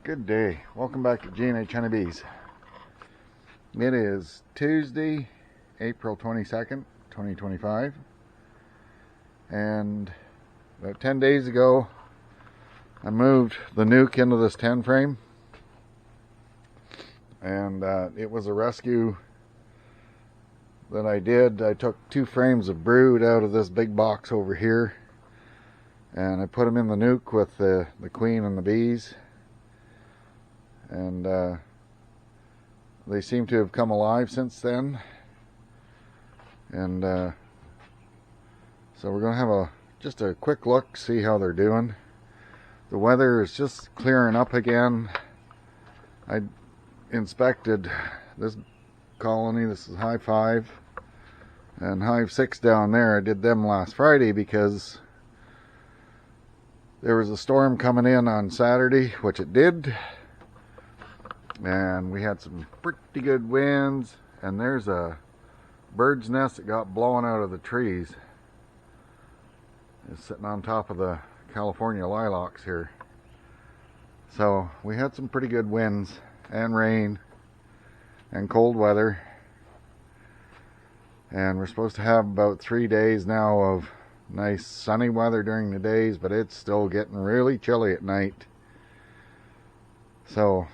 Good day. Welcome back to G&H Honey Bees. It is Tuesday, April 22nd, 2025. And about 10 days ago, I moved the nuke into this 10 frame. And it was a rescue that I did. I took 2 frames of brood out of this big box over here. And I put them in the nuke with the queen and the bees. And they seem to have come alive since then. And so we're going to have just a quick look, see how they're doing. The weather is just clearing up again. I inspected this colony. This is hive 5 and hive 6 down there. I did them last Friday because there was a storm coming in on Saturday, which it did. And we had some pretty good winds, and there's a bird's nest that got blown out of the trees. It's sitting on top of the California lilacs here. So we had some pretty good winds and rain and cold weather, and we're supposed to have about 3 days now of nice sunny weather during the days, but it's still getting really chilly at night. So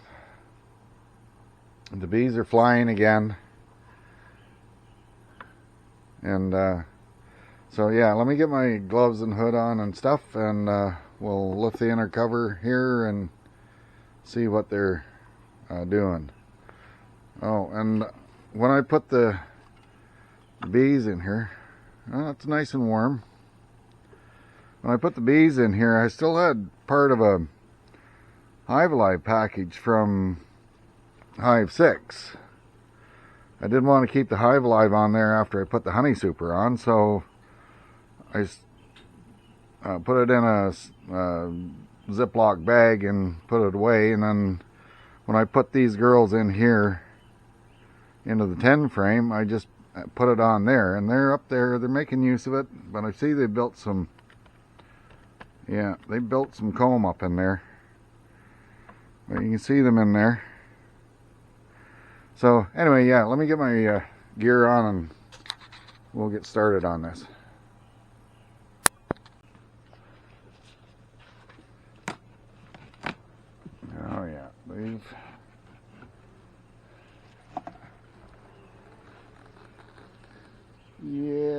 the bees are flying again. And so yeah, let me get my gloves and hood on and stuff, and we'll lift the inner cover here and see what they're doing. Oh, and when I put the bees in here, it's nice and warm. When I put the bees in here, I still had part of a Hive Alive package from hive 6. I didn't want to keep the Hive Alive on there after I put the honey super on, so I put it in a Ziploc bag and put it away. And then when I put these girls in here into the 10 frame, I just put it on there, and they're up there. They're making use of it, but I see they built some, yeah, they built some comb up in there. But you can see them in there. So anyway, yeah, let me get my gear on and we'll get started on this. Oh yeah,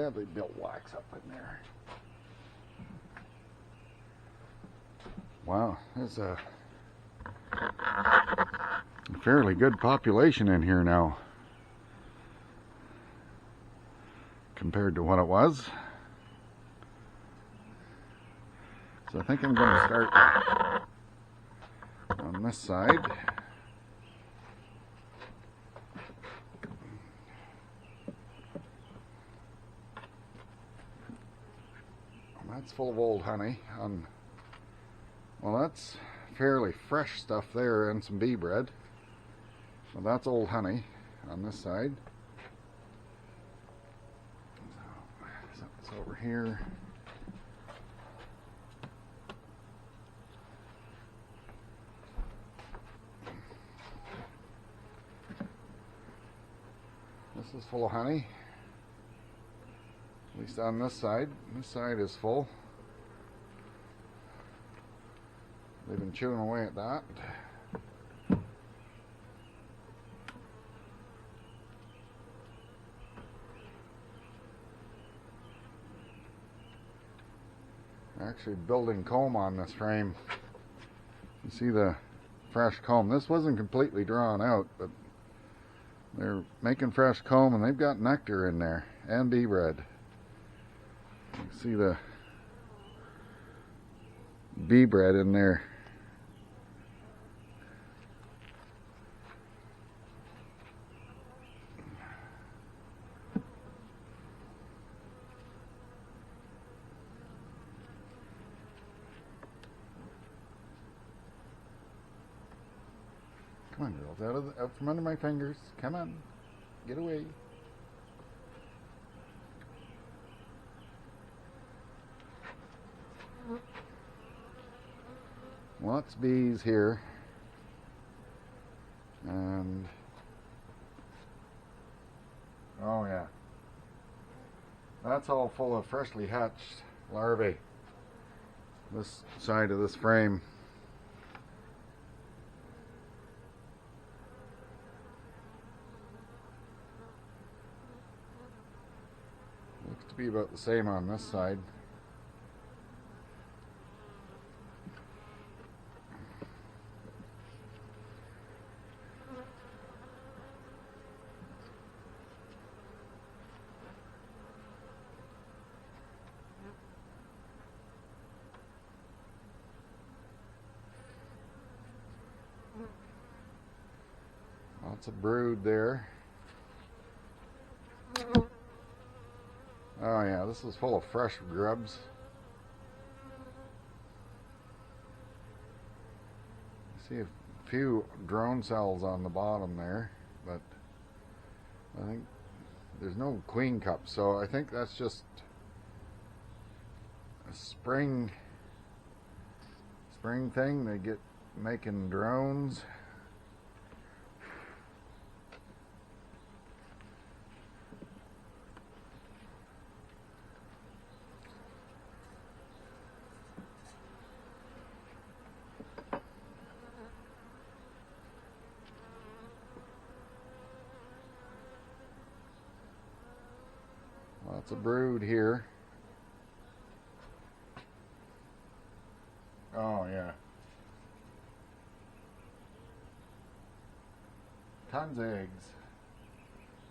they built wax up in there. Wow, there's a fairly good population in here now compared to what it was. So I think I'm going to start on this side. That's full of old honey. Well, that's fairly fresh stuff there, and some bee bread. Well, that's old honey on this side. So it's over here. This is full of honey. At least on this side. This side is full. They've been chewing away at that. Actually building comb on this frame. You see the fresh comb. This wasn't completely drawn out, but they're making fresh comb, and they've got nectar in there and bee bread. You see the bee bread in there. Come on, girls, out from under my fingers. Come on, get away. Lots of bees here. And oh yeah, that's all full of freshly hatched larvae. This side of this frame. Looks to be about the same on this side. Lots of brood there. Oh yeah, this is full of fresh grubs. I see a few drone cells on the bottom there, but I think there's no queen cup, so I think that's just a spring thing. They get making drones. Lots of brood here. Oh yeah. Tons of eggs.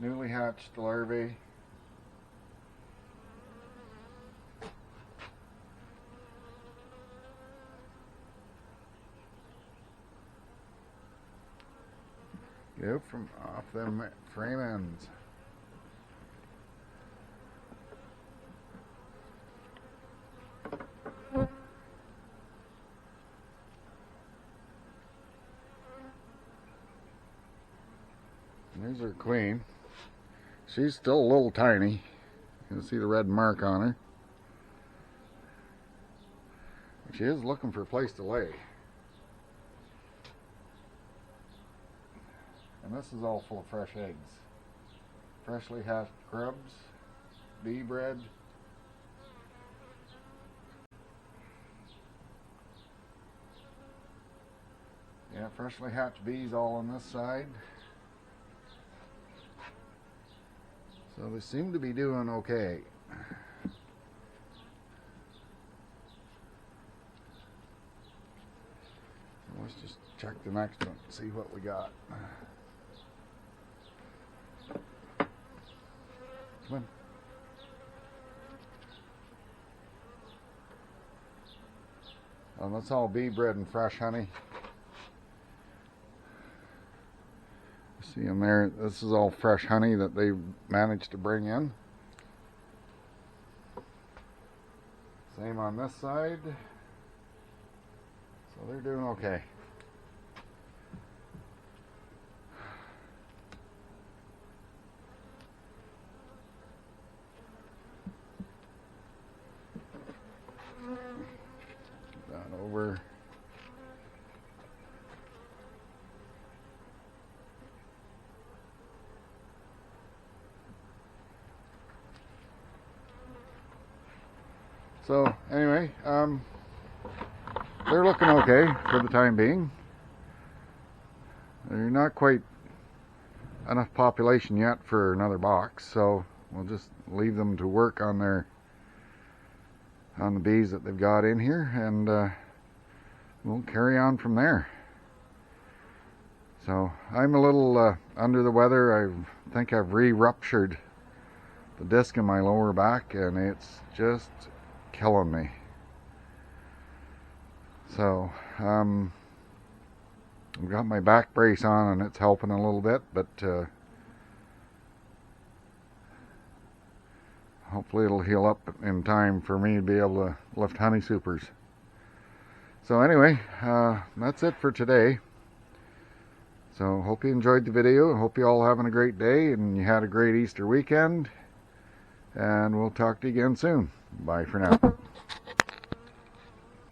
Newly hatched larvae. Get out from off them frame ends. There's her queen. She's still a little tiny. You can see the red mark on her. She is looking for a place to lay. And this is all full of fresh eggs. Freshly hatched grubs, bee bread. Yeah, freshly hatched bees all on this side. So they seem to be doing okay. Let's just check the next one, see what we got. Come on. And that's all bee bread and fresh honey. See in there, this is all fresh honey that they managed to bring in. Same on this side. So they're doing okay. That over. So anyway, they're looking okay for the time being. They're not quite enough population yet for another box, so we'll just leave them to work on the bees that they've got in here, and we'll carry on from there. So I'm a little under the weather. I think I've re-ruptured the disc in my lower back, and it's just killing me. So I've got my back brace on and it's helping a little bit, but hopefully it'll heal up in time for me to be able to lift honey supers. So anyway, that's it for today. So hope you enjoyed the video. I hope you all having a great day and you had a great Easter weekend, and we'll talk to you again soon. Bye for now.